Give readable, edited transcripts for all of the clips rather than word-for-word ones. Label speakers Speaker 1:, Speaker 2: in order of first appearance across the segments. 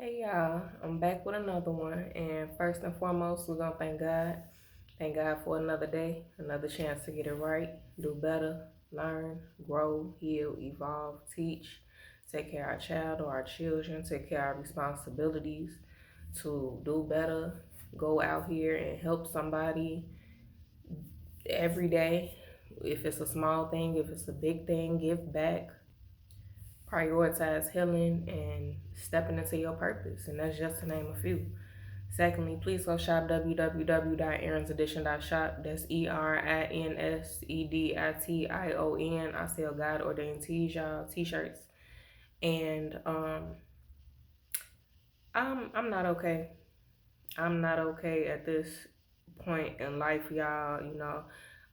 Speaker 1: Hey y'all, I'm back with another one. And first and foremost, we're gonna thank God. Thank God for another day, another chance to get it right, do better, learn, grow, heal, evolve, teach, take care of our child or our children, take care of our responsibilities to do better, go out here and help somebody every day. If it's a small thing, if it's a big thing, give back, prioritize healing and stepping into your purpose. And that's just to name a few. Secondly, please go shop www.erinsedition.shop. That's ERINSEDITION. I sell God ordained tees, y'all, t-shirts. And I'm not okay. I'm not okay at this point in life, y'all.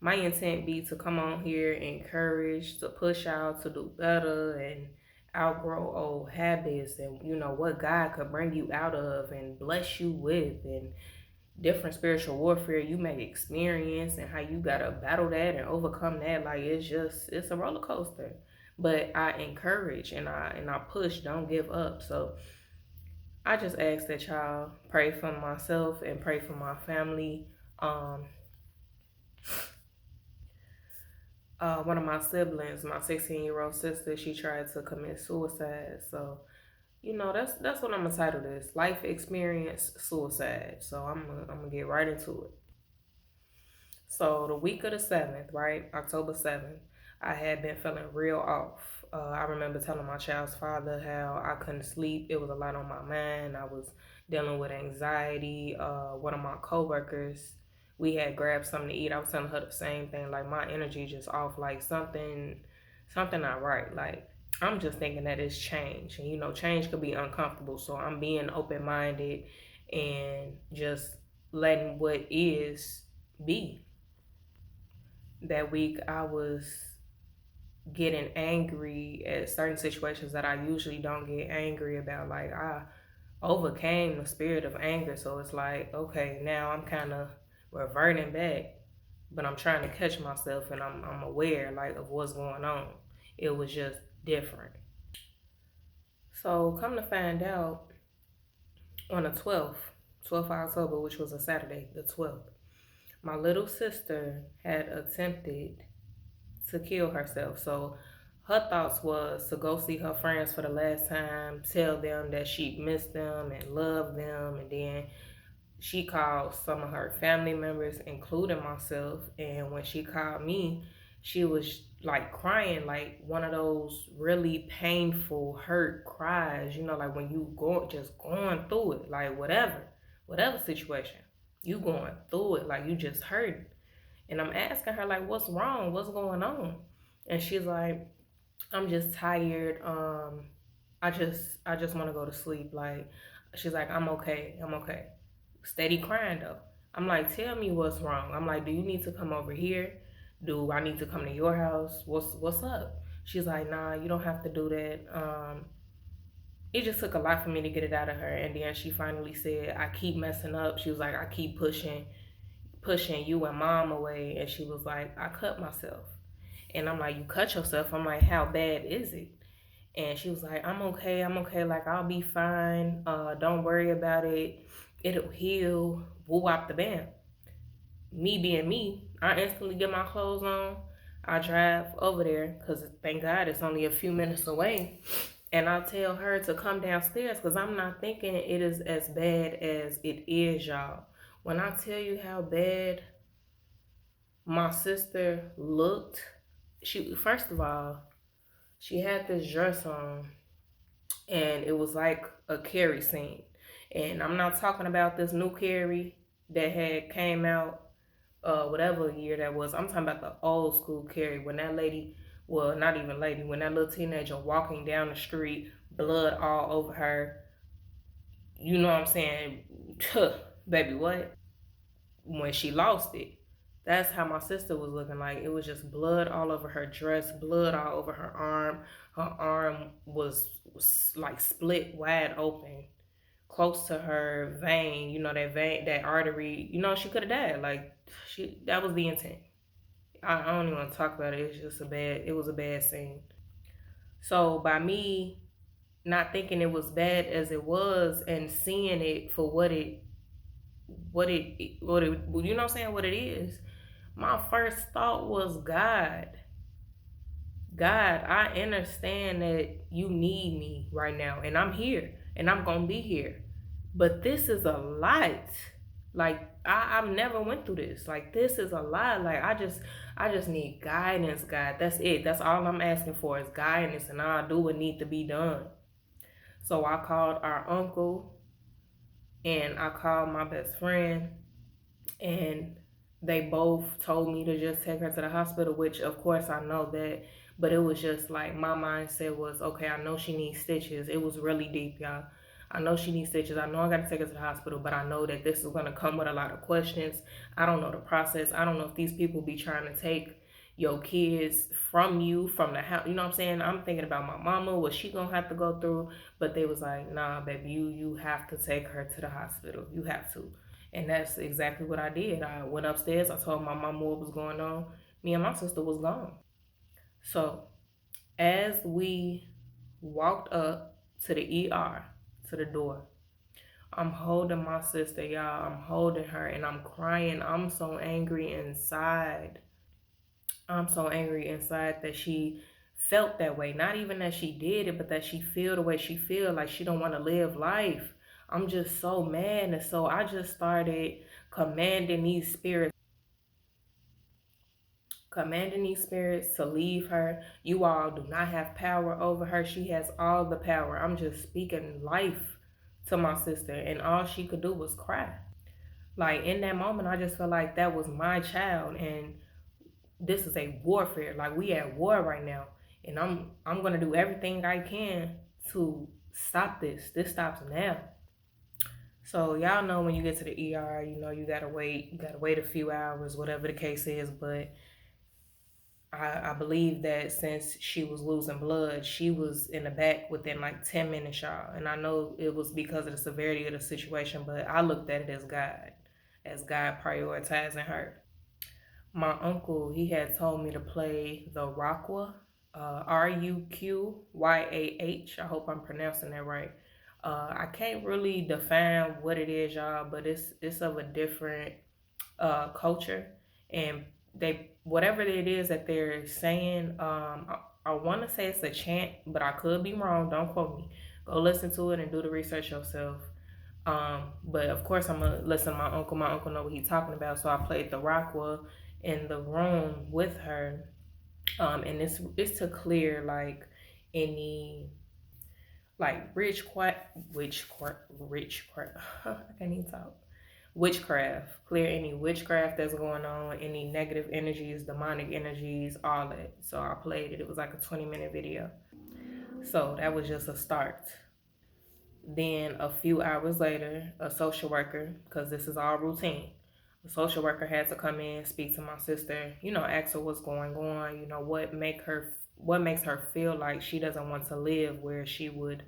Speaker 1: My intent be to come on here, encourage, to push out to do better and outgrow old habits and what God could bring you out of and bless you with and different spiritual warfare you may experience and how you gotta battle that and overcome that. Like it's a roller coaster. But I encourage and I push, don't give up. So I just ask that y'all pray for myself and pray for my family. Um, one of my siblings, my 16-year-old sister, she tried to commit suicide. So, that's what I'm gonna title this: life experience suicide. So I'm gonna get right into it. So the week of the 7th, right, October 7th, I had been feeling real off. I remember telling my child's father how I couldn't sleep. It was a lot on my mind. I was dealing with anxiety. One of my coworkers, we had grabbed something to eat. I was telling her the same thing. Like my energy just off. Like something not right. Like I'm just thinking that it's change, and change could be uncomfortable. So I'm being open minded and just letting what is be. That week I was getting angry at certain situations that I usually don't get angry about. Like I overcame the spirit of anger. So it's like, okay, now I'm kind of reverting back, but I'm trying to catch myself and I'm aware like of what's going on. It was just different. So come to find out on the 12th of October, which was a Saturday, the 12th, my little sister had attempted to kill herself. So her thoughts was to go see her friends for the last time, tell them that she missed them and loved them, and then she called some of her family members, including myself. And when she called me, she was like crying, like one of those really painful, hurt cries. Like when you go just going through it, like whatever situation, you going through it, like you just hurt. And I'm asking her like, what's wrong? What's going on? And she's like, I'm just tired. I just want to go to sleep. Like, she's like, I'm okay. I'm okay. Steady crying though. I'm like, tell me what's wrong. I'm like, do you need to come over here? Do I need to come to your house? What's up? She's like, nah, you don't have to do that. It just took a lot for me to get it out of her. And then she finally said, I keep messing up. She was like, I keep pushing you and mom away. And she was like, I cut myself. And I'm like, you cut yourself? I'm like, how bad is it? And she was like, I'm okay. I'm okay. Like, I'll be fine. Don't worry about it. It'll heal. Woo wop the bam. Me being me, I instantly get my clothes on. I drive over there because thank God it's only a few minutes away. And I tell her to come downstairs because I'm not thinking it is as bad as it is, y'all. When I tell you how bad my sister looked, she first of all, she had this dress on and it was like a Carrie scene. And I'm not talking about this new Carrie that had came out whatever year that was. I'm talking about the old school Carrie when that lady, well, not even lady, when that little teenager walking down the street, blood all over her. You know what I'm saying? Baby, what? When she lost it. That's how my sister was looking like. It was just blood all over her dress, blood all over her arm. Her arm was like split wide open, close to her vein. That vein, that artery. She could have died. Like that was the intent. I don't even want to talk about it. It's just a bad. It was a bad scene. So by me not thinking it was bad as it was, and seeing it for what it you know what I'm saying, what it is. My first thought was, God, I understand that you need me right now, and I'm here, and I'm gonna be here. But this is a lot. Like I've never went through this. Like this is a lot. Like I just need guidance, God. That's it. That's all I'm asking for is guidance, and I'll do what need to be done. So I called our uncle, and I called my best friend, and they both told me to just take her to the hospital, which of course I know that, but it was just like my mindset was, okay, I know she needs stitches. It was really deep, y'all. I know she needs stitches. I know I got to take her to the hospital, but I know that this is going to come with a lot of questions. I don't know the process. I don't know if these people be trying to take your kids from you, from the house. You know what I'm saying? I'm thinking about my mama, what she gonna have to go through. But they was like, nah, baby, you have to take her to the hospital. You have to. And that's exactly what I did. I went upstairs. I told my mama what was going on. Me and my sister was gone. So as we walked up to the ER, to the door, I'm holding my sister, y'all. I'm holding her and I'm crying. I'm so angry inside. I'm so angry inside that she felt that way. Not even that she did it, but that she feel the way she feel, like she don't want to live life. I'm just so mad. And so I just started commanding these spirits commanding these spirits to leave her. You all do not have power over her. She has all the power. I'm just speaking life to my sister, and all she could do was cry. Like in that moment, I just felt like that was my child, and this is a warfare. Like we at war right now, and I'm gonna do everything I can to stop this. This stops now. So y'all know when you get to the ER, you know you gotta wait. You gotta wait a few hours, whatever the case is. But I believe that since she was losing blood, she was in the back within like 10 minutes, y'all. And I know it was because of the severity of the situation, but I looked at it as God prioritizing her. My uncle, he had told me to play the Raqua, Ruqyah. I hope I'm pronouncing that right. I can't really define what it is, y'all, but it's of a different culture, and they whatever it is that they're saying. I want to say it's a chant, but I could be wrong. Don't quote me. Go listen to it and do the research yourself. But of course, I'm gonna listen to my uncle. My uncle know what he's talking about, so I played the Raqua in the room with her. And it's to clear like any like rich I can't even talk, witchcraft, clear any witchcraft that's going on, any negative energies, demonic energies, all that. So I played it. It was like a 20-minute video. So that was just a start. Then a few hours later, a social worker, because this is all routine, a social worker had to come in, speak to my sister, ask her what's going on, what makes her feel like she doesn't want to live where she would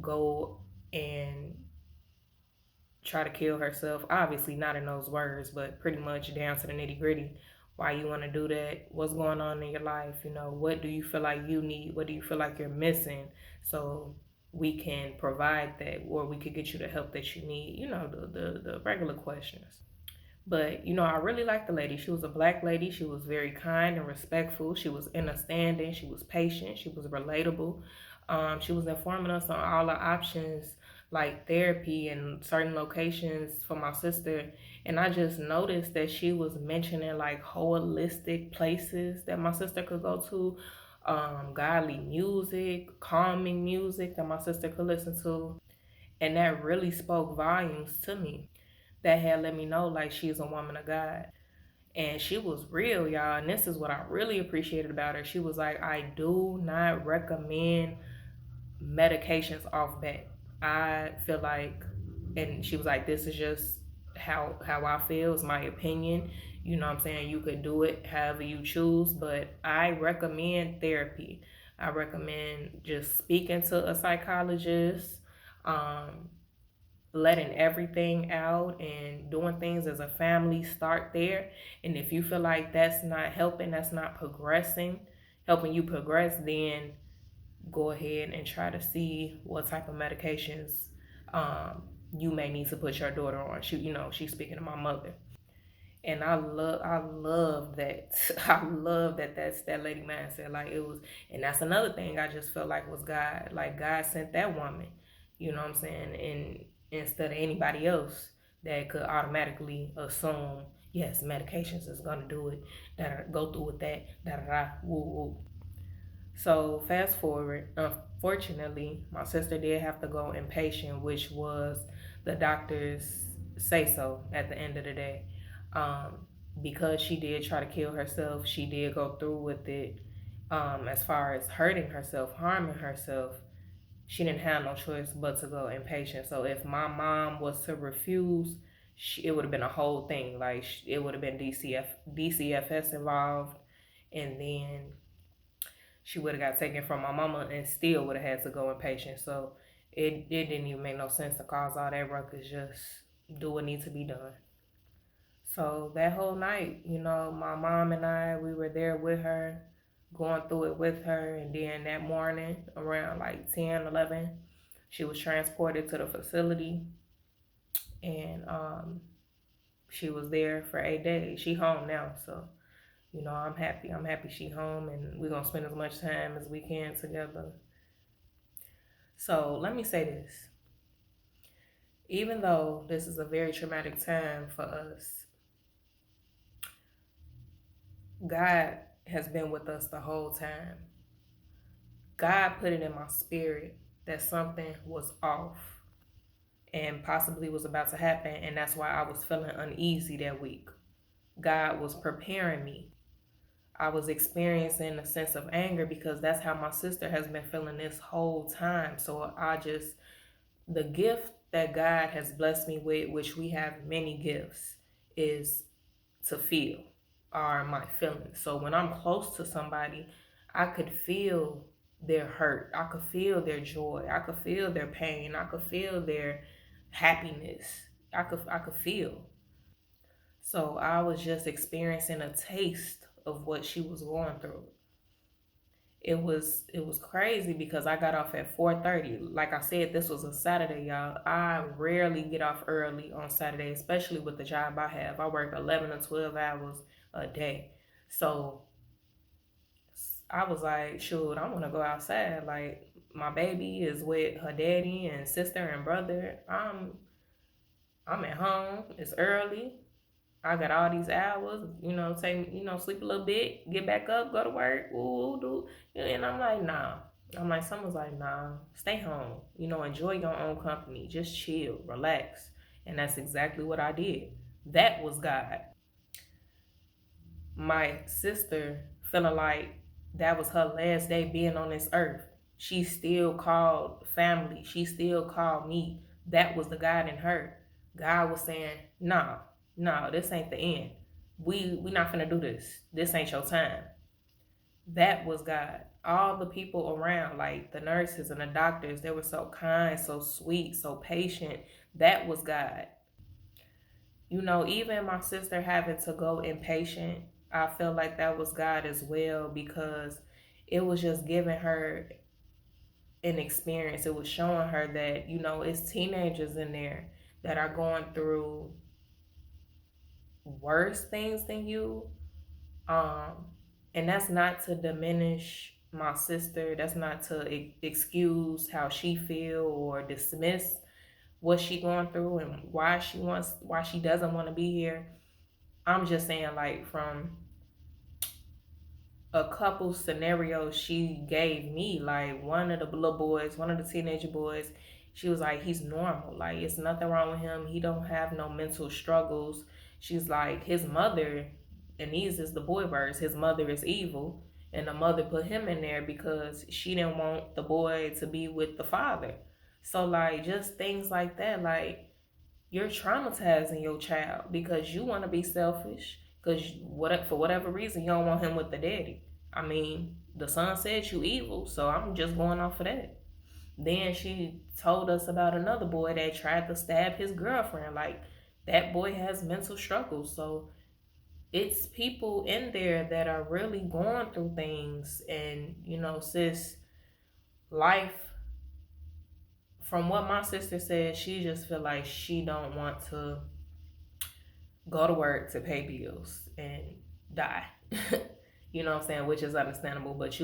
Speaker 1: go and try to kill herself. Obviously not in those words, but pretty much down to the nitty gritty. Why you want to do that? What's going on in your life? What do you feel like you need? What do you feel like you're missing? So we can provide that, or we could get you the help that you need. The regular questions. But I really liked the lady. She was a black lady. She was very kind and respectful. She was understanding. She was patient. She was relatable. She was informing us on all the options like therapy and certain locations for my sister. And I just noticed that she was mentioning like holistic places that my sister could go to, godly music, calming music that my sister could listen to. And that really spoke volumes to me. That had let me know like she's a woman of God. And she was real, y'all. And this is what I really appreciated about her. She was like, I do not recommend medications off bat. I feel like, and she was like, this is just how I feel. It's my opinion. You know what I'm saying? You could do it however you choose, but I recommend therapy. I recommend just speaking to a psychologist, letting everything out and doing things as a family. Start there. And if you feel like that's not helping, that's not helping you progress, then go ahead and try to see what type of medications um, you may need to put your daughter on. She's speaking to my mother. And I love that. I love that that's that lady mindset. Like it was, and that's another thing I just felt like was God. Like God sent that woman, you know what I'm saying? And instead of anybody else that could automatically assume, yes, medications is gonna do it, that go through with that, da da da, woo woo. So fast forward, unfortunately, my sister did have to go inpatient, which was the doctors say so at the end of the day. Um, because she did try to kill herself, she did go through with it. As far as hurting herself, harming herself, she didn't have no choice but to go inpatient. So if my mom was to refuse, it would have been a whole thing. Like it would have been DCFS involved, and then she would have got taken from my mama and still would have had to go inpatient. So it didn't even make no sense to cause all that ruckus. Just do what needs to be done. So that whole night, my mom and I, we were there with her, going through it with her. And then that morning, around like 10, 11, she was transported to the facility. And she was there for 8 days. She home now, so I'm happy. I'm happy she home, and we're gonna spend as much time as we can together. So let me say this. Even though this is a very traumatic time for us, God has been with us the whole time. God put it in my spirit that something was off and possibly was about to happen, and that's why I was feeling uneasy that week. God was preparing me. I was experiencing a sense of anger because that's how my sister has been feeling this whole time. So the gift that God has blessed me with, which we have many gifts, is to feel, are my feelings. So when I'm close to somebody, I could feel their hurt. I could feel their joy. I could feel their pain. I could feel their happiness. I could feel. So I was just experiencing a taste of what she was going through. It was crazy because I got off at 4:30. Like I said, this was a Saturday, y'all. I rarely get off early on Saturday, especially with the job I have. I work 11 to 12 hours a day. So I was like, shoot, I want to go outside. Like my baby is with her daddy and sister and brother. I'm at home. It's early. I got all these hours, sleep a little bit, get back up, go to work, ooh, do. And I'm like, nah. I'm like, someone's like, nah, stay home. Enjoy your own company. Just chill, relax. And that's exactly what I did. That was God. My sister feeling like that was her last day being on this earth. She still called family. She still called me. That was the God in her. God was saying, nah, no, this ain't the end. We not finna do this. This ain't your time. That was God. All the people around, like the nurses and the doctors, they were so kind, so sweet, so patient. That was God. Even my sister having to go inpatient, I feel like that was God as well because it was just giving her an experience. It was showing her that, it's teenagers in there that are going through worse things than you. Um, and that's not to diminish my sister. That's not to excuse how she feel or dismiss what she going through and why she doesn't want to be here. I'm just saying, like, from a couple scenarios she gave me, like one of the little boys, one of the teenager boys, she was like, he's normal, like it's nothing wrong with him, he don't have no mental struggles. She's like, his mother, and these is the boy verse, his mother is evil, and the mother put him in there because she didn't want the boy to be with the father. So like just things like that, like you're traumatizing your child because you want to be selfish because for whatever reason you don't want him with the daddy. I mean, the son said you evil, so I'm just going off of that. Then she told us about another boy that tried to stab his girlfriend. Like, that boy has mental struggles. So it's people in there that are really going through things. And, sis, life, from what my sister said, she just feel like she don't want to go to work to pay bills and die. You know what I'm saying? Which is understandable. But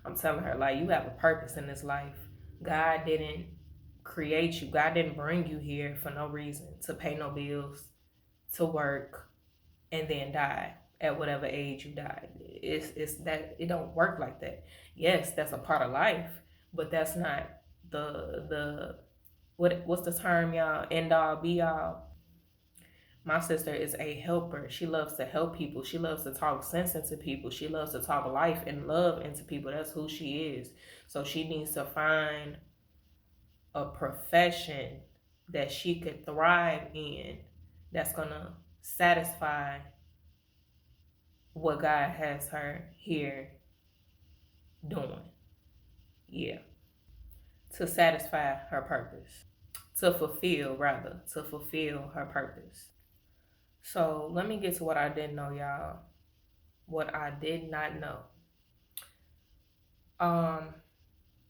Speaker 1: I'm telling her, like, you have a purpose in this life. God didn't create you. God didn't bring you here for no reason to pay no bills, to work, and then die at whatever age you died. It's that it don't work like that. Yes, that's a part of life, but that's not the what's the term, y'all? End all be all. My sister is a helper. She loves to help people. She loves to talk sense into people. She loves to talk life and love into people. That's who she is. So she needs to find a profession that she could thrive in, that's gonna satisfy what God has her here doing. Yeah. To satisfy her purpose. To fulfill her purpose. So let me get to what I didn't know, y'all. What I did not know. Um,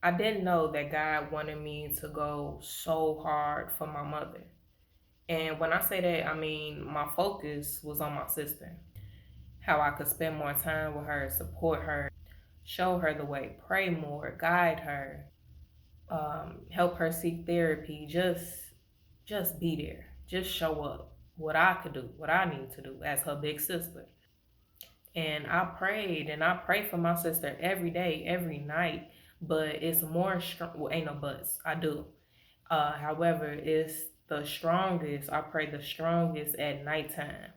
Speaker 1: I didn't know that God wanted me to go so hard for my mother. And when I say that, I mean my focus was on my sister. How I could spend more time with her, support her, show her the way, pray more, guide her, help her seek therapy, just be there, just show up. What I could do, what I need to do as her big sister. And I prayed and I pray for my sister every day, every night. But it's more strong. Well, ain't no buts. I do. However, it's the strongest. I pray the strongest at nighttime,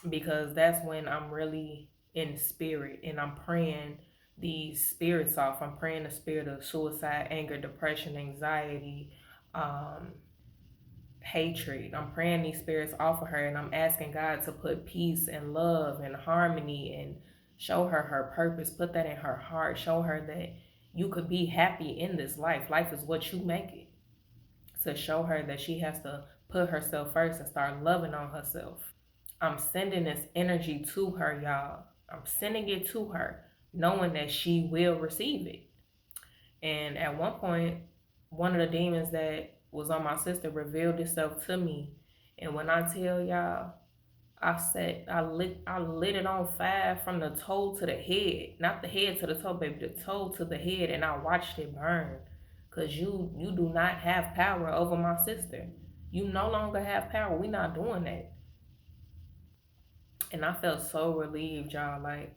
Speaker 1: because that's when I'm really in spirit and I'm praying these spirits off. I'm praying the spirit of suicide, anger, depression, anxiety, um, hatred. I'm praying these spirits off of her, and I'm asking God to put peace and love and harmony and show her her purpose, put that in her heart, show her that you could be happy in this life. Life is what you make it. To show her that she has to put herself first and start loving on herself. I'm sending this energy to her, y'all. I'm sending it to her, knowing that she will receive it. And at one point, one of the demons that was on my sister revealed itself to me. And when I tell y'all, I lit it on fire from the toe to the head. Not the head to the toe, baby, the toe to the head, and I watched it burn. Cause you do not have power over my sister. You no longer have power. We not doing that. And I felt so relieved, y'all. Like,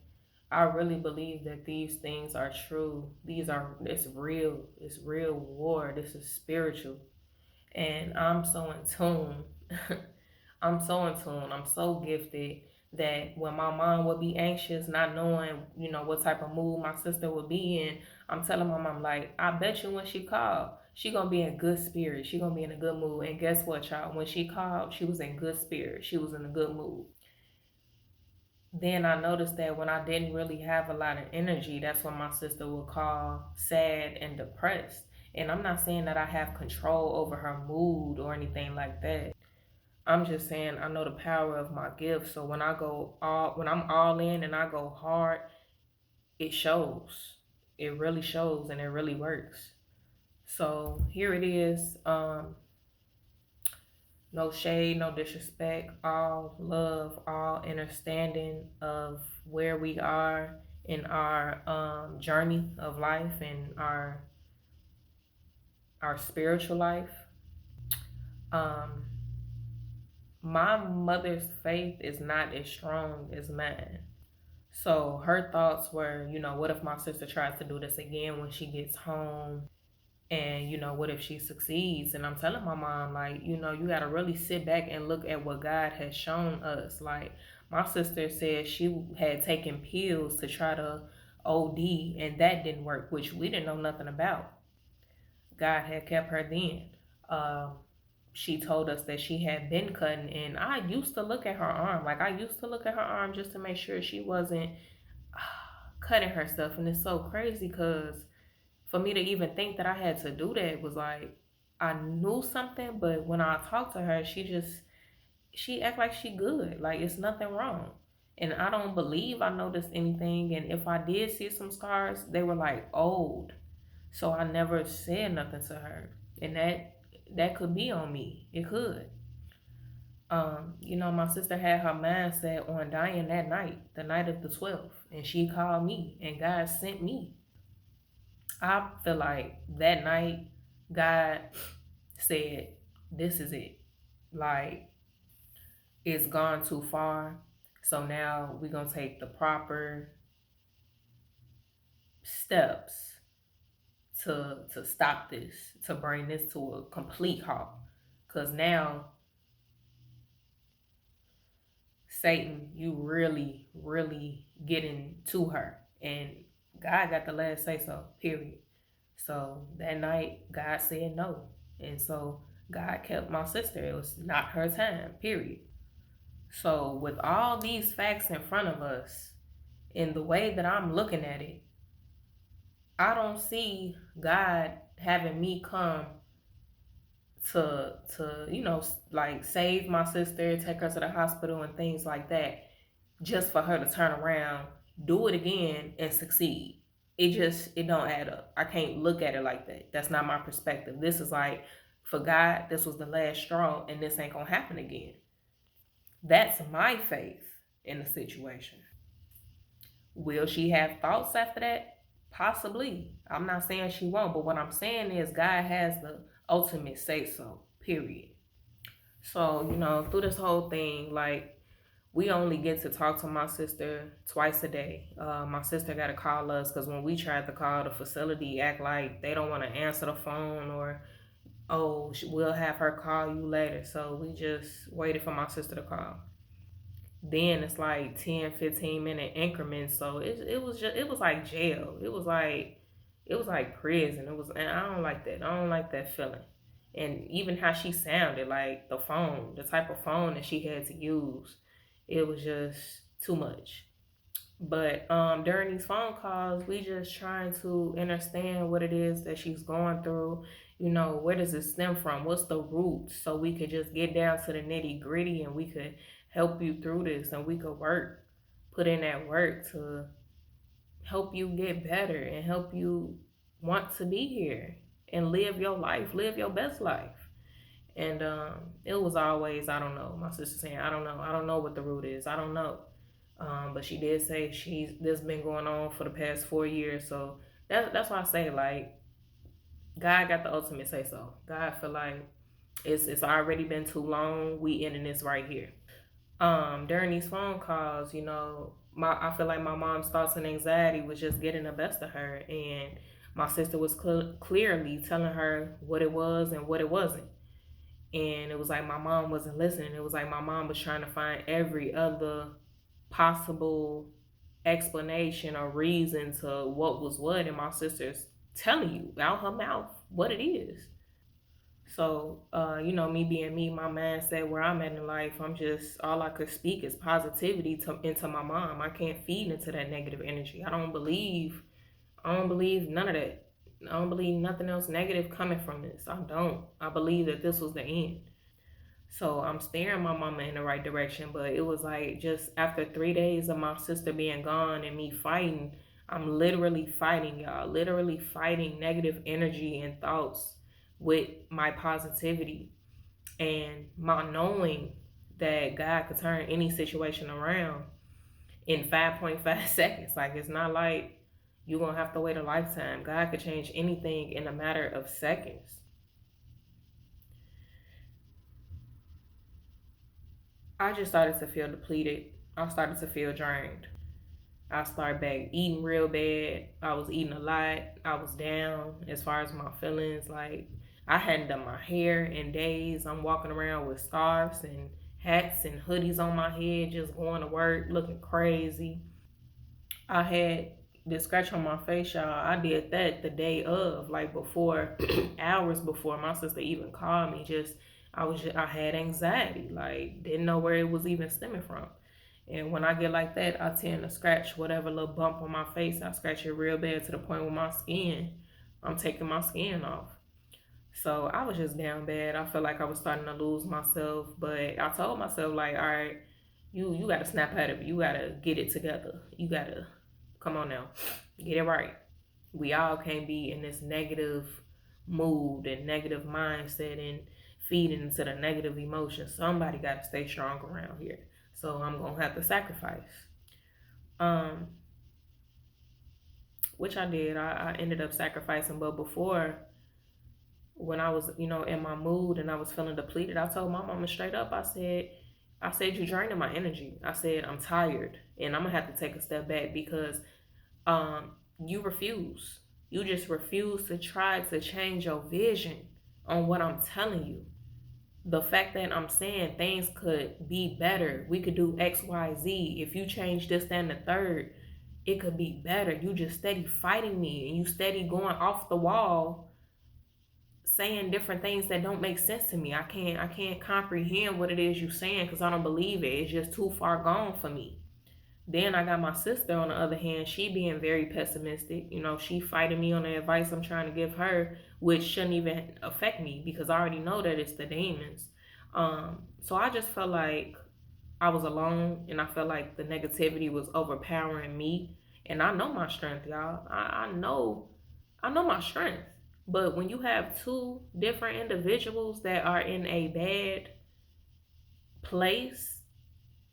Speaker 1: I really believe that these things are true. It's real. It's real war. This is spiritual. And I'm so in tune. I'm so in tune. I'm so gifted that when my mom would be anxious, not knowing, what type of mood my sister would be in, I'm telling my mom, like, I bet you when she called, she gonna be in good spirit. She gonna be in a good mood. And guess what, y'all? When she called, she was in good spirit. She was in a good mood. Then I noticed that when I didn't really have a lot of energy, that's when my sister would call sad and depressed. And I'm not saying that I have control over her mood or anything like that. I'm just saying I know the power of my gift. So when I'm all in and I go hard, it shows. It really shows and it really works. So here it is. No shade, no disrespect, all love, all understanding of where we are in our journey of life and our spiritual life. Um, my mother's faith is not as strong as mine. So her thoughts were, what if my sister tries to do this again when she gets home? And, what if she succeeds? And I'm telling my mom, like, you got to really sit back and look at what God has shown us. Like, my sister said she had taken pills to try to OD, and that didn't work, which we didn't know nothing about. God had kept her then. Um, she told us that she had been cutting, and I used to look at her arm. Like, I used to look at her arm just to make sure she wasn't cutting herself. And it's so crazy because for me to even think that I had to do that was like, I knew something, but when I talked to her, she act like she good. Like, it's nothing wrong. And I don't believe I noticed anything. And if I did see some scars, they were like old. So I never said nothing to her. And that could be on me. It could. My sister had her mindset on dying that night, the night of the 12th, and she called me, and God sent me. I feel like that night, God said, "This is it. Like, it's gone too far. So now we're gonna take the proper steps to stop this, to bring this to a complete halt. Cause now Satan, you really, really getting to her. And God got the last say so, period. So that night, God said no. And so God kept my sister. It was not her time, period. So with all these facts in front of us, in the way that I'm looking at it, I don't see God having me come to like save my sister, take her to the hospital and things like that, just for her to turn around, do it again, and succeed. It don't add up. I can't look at it like that. That's not my perspective. This is like, for God, this was the last straw, and this ain't gonna happen again. That's my faith in the situation. Will she have thoughts after that? Possibly. I'm not saying she won't, but what I'm saying is God has the ultimate say so, period. So, through this whole thing, like, we only get to talk to my sister twice a day. My sister got to call us because when we tried to call the facility, act like they don't want to answer the phone, or, oh, we'll have her call you later. So we just waited for my sister to call. Then it's like 10-15 minute increments, so it was like jail. It was like prison. And I don't like that. I don't like that feeling. And even how she sounded, like the phone, the type of phone that she had to use, it was just too much. But during these phone calls, we just trying to understand what it is that she's going through. Where does it stem from? What's the root? So we could just get down to the nitty gritty, and we could help you through this, and we could put in that work to help you get better and help you want to be here and live your life, live your best life. And it was always, I don't know. My sister saying, I don't know what the root is. I don't know. But she did say this been going on for the past 4 years. So that's why I say, like, God got the ultimate say so. God feel like it's already been too long. We ending this right here. During these phone calls, I feel like my mom's thoughts and anxiety was just getting the best of her, and my sister was clearly telling her what it was and what it wasn't. And it was like my mom wasn't listening. It was like my mom was trying to find every other possible explanation or reason to what was what, and my sister's telling you out her mouth what it is. So, me being me, my mindset where I'm at in life, I'm just, all I could speak is positivity into my mom. I can't feed into that negative energy. I don't believe none of that. I don't believe nothing else negative coming from this. I don't. I believe that this was the end. So I'm steering my mama in the right direction. But it was like, just after 3 days of my sister being gone and me fighting, I'm literally fighting, y'all. Literally fighting negative energy and thoughts with my positivity, and my knowing that God could turn any situation around in 5.5 seconds. Like, it's not like you're going to have to wait a lifetime. God could change anything in a matter of seconds. I just started to feel depleted. I started to feel drained. I started back eating real bad. I was eating a lot. I was down as far as my feelings. Like, I hadn't done my hair in days. I'm walking around with scarves and hats and hoodies on my head, just going to work, looking crazy. I had this scratch on my face, y'all. I did that the day of, like, before, hours before my sister even called me. I had anxiety, like, didn't know where it was even stemming from. And when I get like that, I tend to scratch whatever little bump on my face. I scratch it real bad to the point where I'm taking my skin off. So I was just down bad. I felt like I was starting to lose myself. But I told myself, like, all right, you got to snap out of it. You got to get it together. You got to, come on now, get it right. We all can't be in this negative mood and negative mindset and feeding into the negative emotions. Somebody got to stay strong around here. So I'm going to have to sacrifice. Um, which I did. I ended up sacrificing. But before, when I was, in my mood and I was feeling depleted, I told my mama straight up, I said, you're draining my energy. I said, I'm tired and I'm gonna have to take a step back because you refuse. You just refuse to try to change your vision on what I'm telling you. The fact that I'm saying things could be better, we could do X, Y, Z. If you change this, then the third, it could be better. You just steady fighting me and you steady going off the wall saying different things that don't make sense to me. I can't comprehend what it is you're saying because I don't believe it. It's just too far gone for me. Then I got my sister on the other hand, she being very pessimistic. She fighting me on the advice I'm trying to give her, which shouldn't even affect me because I already know that it's the demons. So I just felt like I was alone and I felt like the negativity was overpowering me. And I know my strength, y'all. I know my strength. But when you have two different individuals that are in a bad place,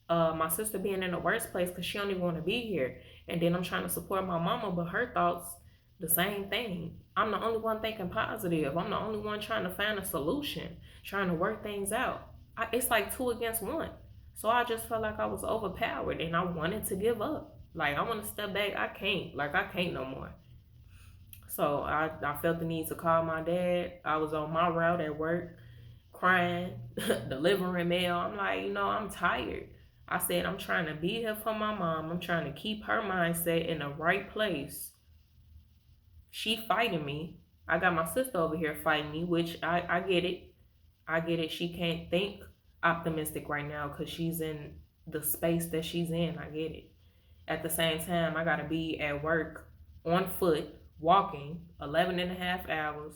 Speaker 1: my sister being in the worst place because she don't even want to be here, and then I'm trying to support my mama, but her thoughts the same thing. I'm the only one thinking positive. I'm the only one trying to find a solution, trying to work things out. It's like two against one. So I just felt like I was overpowered and I wanted to give up. Like I want to step back. I can't. Like I can't no more. So I felt the need to call my dad. I was on my route at work, crying, delivering mail. I'm like, I'm tired. I said, I'm trying to be here for my mom. I'm trying to keep her mindset in the right place. She fighting me. I got my sister over here fighting me, which I get it. I get it. She can't think optimistic right now because she's in the space that she's in. I get it. At the same time, I got to be at work on foot, walking 11 and a half hours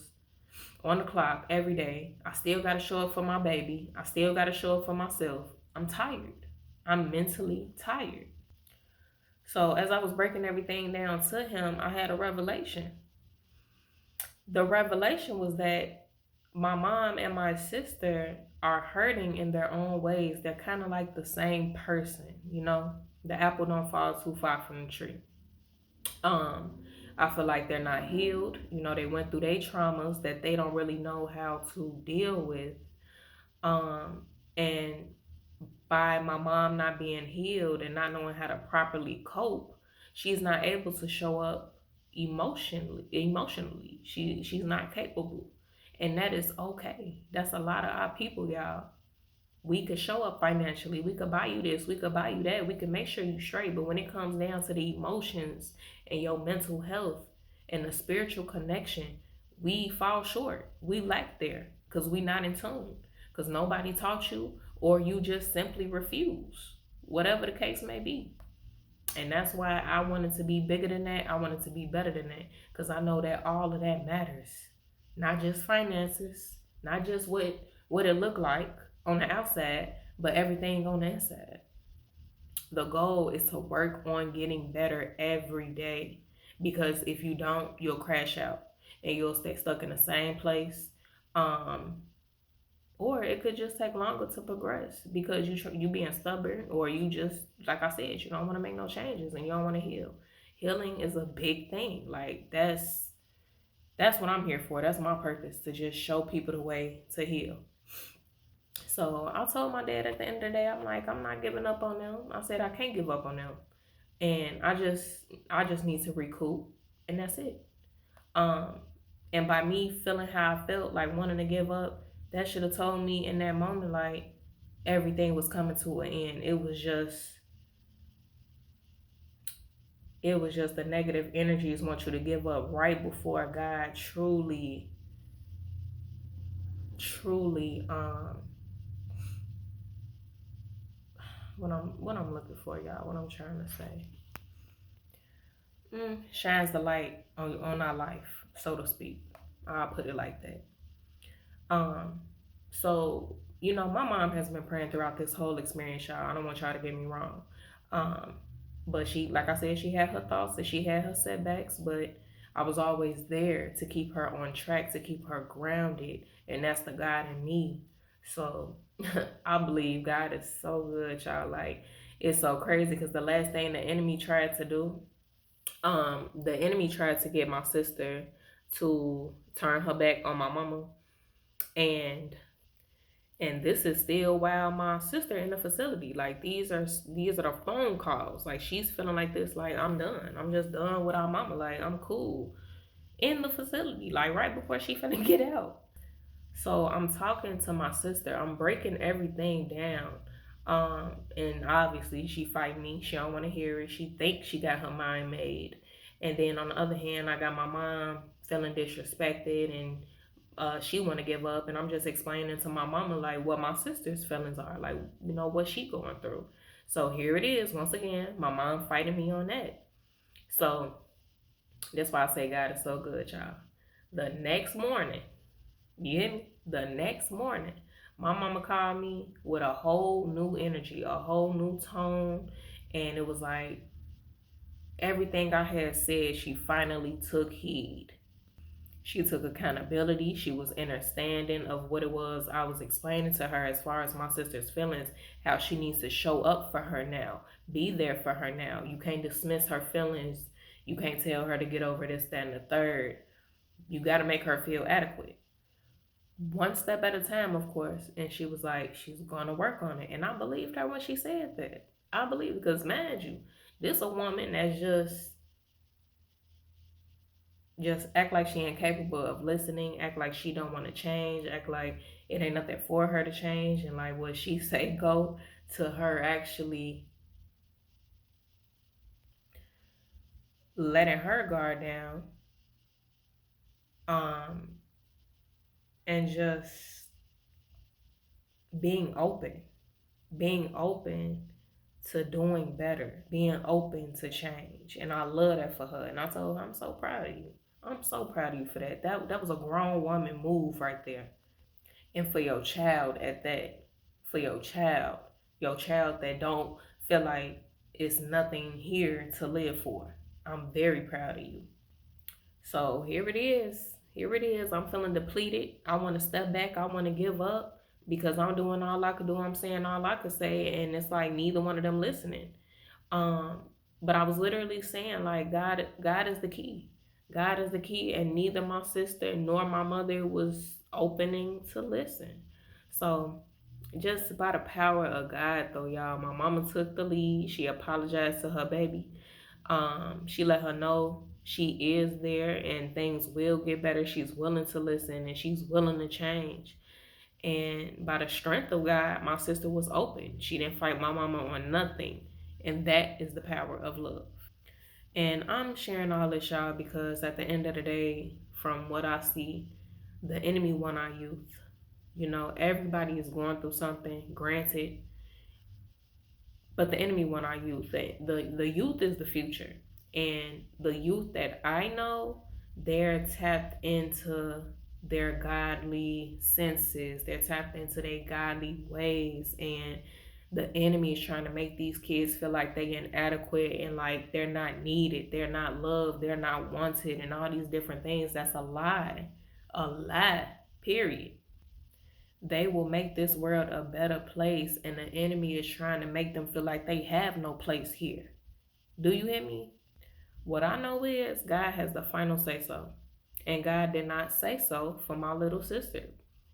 Speaker 1: on the clock every day. I still got to show up for my baby. I still got to show up for myself. I'm tired. I'm mentally tired. So as I was breaking everything down to him, I had a revelation. The revelation was that my mom and my sister are hurting in their own ways. They're kind of like the same person. The apple don't fall too far from the tree. I feel like they're not healed. They went through their traumas that they don't really know how to deal with. And by my mom not being healed and not knowing how to properly cope, she's not able to show up emotionally. She's not capable. And that is okay. That's a lot of our people, y'all. We could show up financially. We could buy you this. We could buy you that. We could make sure you straight. But when it comes down to the emotions and your mental health and the spiritual connection, we fall short. We lack there because we not in tune. Because nobody taught you or you just simply refuse. Whatever the case may be. And that's why I wanted to be bigger than that. I wanted to be better than that. Because I know that all of that matters. Not just finances. Not just what it looked like on the outside, but everything on the inside. The goal is to work on getting better every day, because if you don't, you'll crash out and you'll stay stuck in the same place. Or it could just take longer to progress because you being stubborn, or you just, like I said, you don't want to make no changes and you don't want to heal. Healing is a big thing. Like that's what I'm here for. That's my purpose, to just show people the way to heal. So I told my dad at the end of the day, I'm like, I'm not giving up on them. I said I can't give up on them, and I just need to recoup, and that's it. And by me feeling how I felt, like wanting to give up, that should have told me in that moment, like everything was coming to an end. It was just the negative energies want you to give up right before God truly what I'm looking for, y'all, what I'm trying to say, shines the light on our life, so to speak. I'll put it like that. So my mom has been praying throughout this whole experience, y'all. I don't want y'all to get me wrong. But she, like I said, she had her thoughts and she had her setbacks, but I was always there to keep her on track, to keep her grounded, and that's the God in me. So I believe God is so good, y'all. Like, it's so crazy because the last thing the enemy tried to do, the enemy tried to get my sister to turn her back on my mama, and this is still while my sister in the facility. Like, these are the phone calls. Like, she's feeling like this, like, I'm done. I'm just done with our mama. Like, I'm cool in the facility. Like, right before she finna get out. So I'm talking to my sister. I'm breaking everything down. And obviously she fight me. She don't want to hear it. She thinks she got her mind made. And then on the other hand, I got my mom feeling disrespected, and she want to give up. And I'm just explaining to my mama like what my sister's feelings are, like, what she going through. So here it is once again. My mom fighting me on that. So that's why I say God is so good, y'all. The next morning, you hear me? The next morning, my mama called me with a whole new energy, a whole new tone. And it was like everything I had said, she finally took heed. She took accountability. She was understanding of what it was I was explaining to her as far as my sister's feelings, how she needs to show up for her now, be there for her now. You can't dismiss her feelings. You can't tell her to get over this, that, and the third. You got to make her feel adequate. One step at a time, of course. And she was like, she's going to work on it. And I believed her when she said that. I believe, because mind you, this a woman that's just act like she incapable of listening, act like she don't want to change, act like it ain't nothing for her to change, and like what she say go to her actually letting her guard down, um and just being open, being open to doing better, being open to change. And I love that for her. And I told her, I'm so proud of you. I'm so proud of you for that. That was a grown woman move right there. And for your child at that. For your child that don't feel like it's nothing here to live for. I'm very proud of you. So here it is. Here it is. I'm feeling depleted. I want to step back. I want to give up because I'm doing all I could do. I'm saying all I could say. And it's like neither one of them listening. Um, but I was literally saying like God is the key. God is the key, and neither my sister nor my mother was opening to listen. So just by the power of God though, y'all, my mama took the lead. She apologized to her baby. She let her know she is there and things will get better. She's willing to listen and she's willing to change. And by the strength of God, my sister was open. She didn't fight my mama on nothing. And that is the power of love. And I'm sharing all this, y'all, because at the end of the day, from what I see, the enemy want our youth. Everybody is going through something, granted, but the enemy want our youth. The youth is the future. And the youth that I know, they're tapped into their godly senses. They're tapped into their godly ways. And the enemy is trying to make these kids feel like they inadequate and like they're not needed, they're not loved, they're not wanted, and all these different things. That's a lie. A lie. Period. They will make this world a better place, and the enemy is trying to make them feel like they have no place here. Do you hear me? What I know is God has the final say so. And God did not say so for my little sister.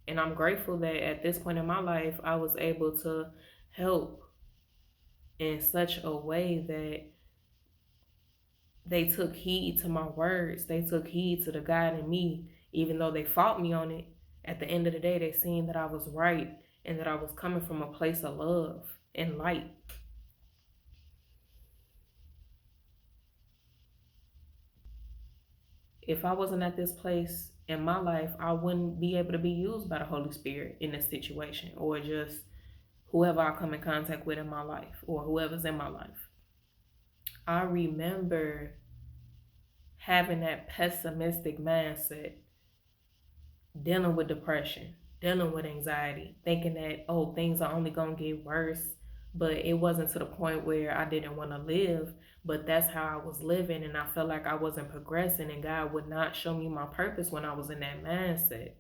Speaker 1: And I'm grateful that at this point in my life, I was able to help in such a way that they took heed to my words. They took heed to the God in me, even though they fought me on it. At the end of the day, they seen that I was right and that I was coming from a place of love and light. If I wasn't at this place in my life, I wouldn't be able to be used by the Holy Spirit in this situation, or just whoever I come in contact with in my life, or whoever's in my life. I remember having that pessimistic mindset, dealing with depression, dealing with anxiety, thinking that, oh, things are only going to get worse. but it wasn't to the point where I didn't want to live, but that's how I was living, and I felt like I wasn't progressing, and God would not show me my purpose when I was in that mindset.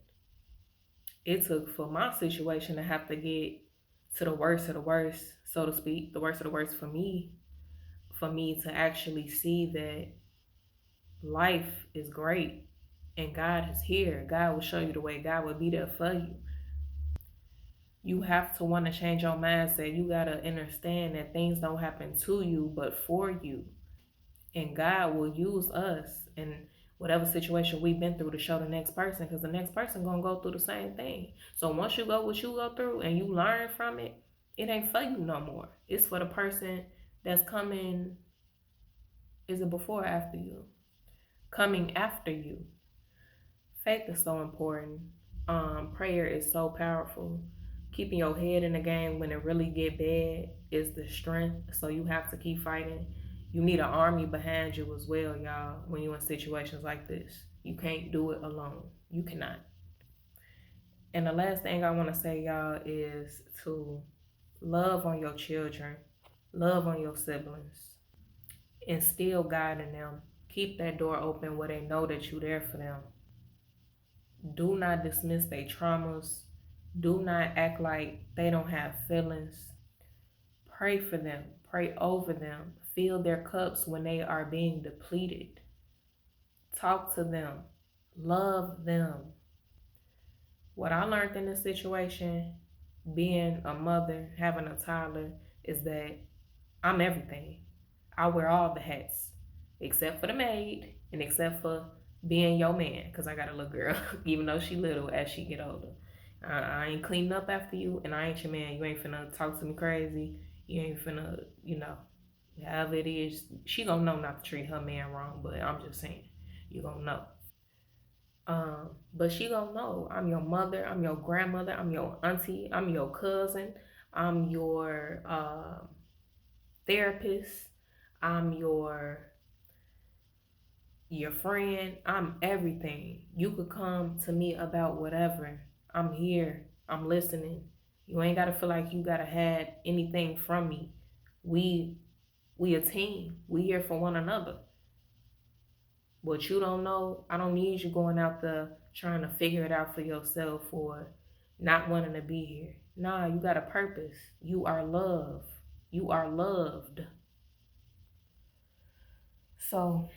Speaker 1: It took for my situation to have to get to the worst of the worst, so to speak, the worst of the worst for me to actually see that life is great and God is here. God will show you the way. God will be there for you. You have to want to change your mindset. You got to understand that things don't happen to you, but for you. And God will use us in whatever situation we've been through to show the next person, because the next person going to go through the same thing. So once you go what you go through and you learn from it, it ain't for you no more. It's for the person that's coming. Is it before or after you? Coming after you. Faith is so important. Prayer is so powerful. Keeping your head in the game when it really get bad is the strength. So you have to keep fighting. You need an army behind you as well, y'all. When you're in situations like this, you can't do it alone. You cannot. And the last thing I want to say, y'all, is to love on your children, love on your siblings, instill God in them. Keep that door open where they know that you're there for them. Do not dismiss their traumas. Do not act like they don't have feelings. Pray for them. Pray over them. Fill their cups when they are being depleted. Talk to them. Love them. What I learned in this situation, being a mother, having a toddler, is that I'm everything. I wear all the hats, except for the maid and except for being your man, because I got a little girl, even though she little as she get older. I ain't cleaning up after you, and I ain't your man. You ain't finna talk to me crazy. You ain't finna, however it is, she gonna know not to treat her man wrong, but I'm just saying, you gonna know. But she gonna know I'm your mother, I'm your grandmother, I'm your auntie, I'm your cousin, I'm your therapist, I'm your friend, I'm everything. You could come to me about whatever. I'm here. I'm listening. You ain't gotta feel like you gotta have anything from me. We we a team. We here for one another. What you don't know, I don't need you going out there trying to figure it out for yourself or not wanting to be here. Nah, you got a purpose. You are love. You are loved. So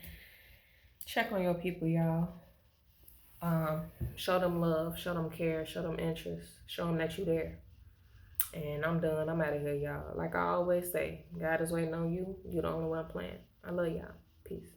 Speaker 1: check on your people, y'all. Show them love, show them care, show them interest, show them that you there. And I'm done. I'm out of here, y'all. Like I always say, God is waiting on you. You're the only one playing. I love y'all. Peace.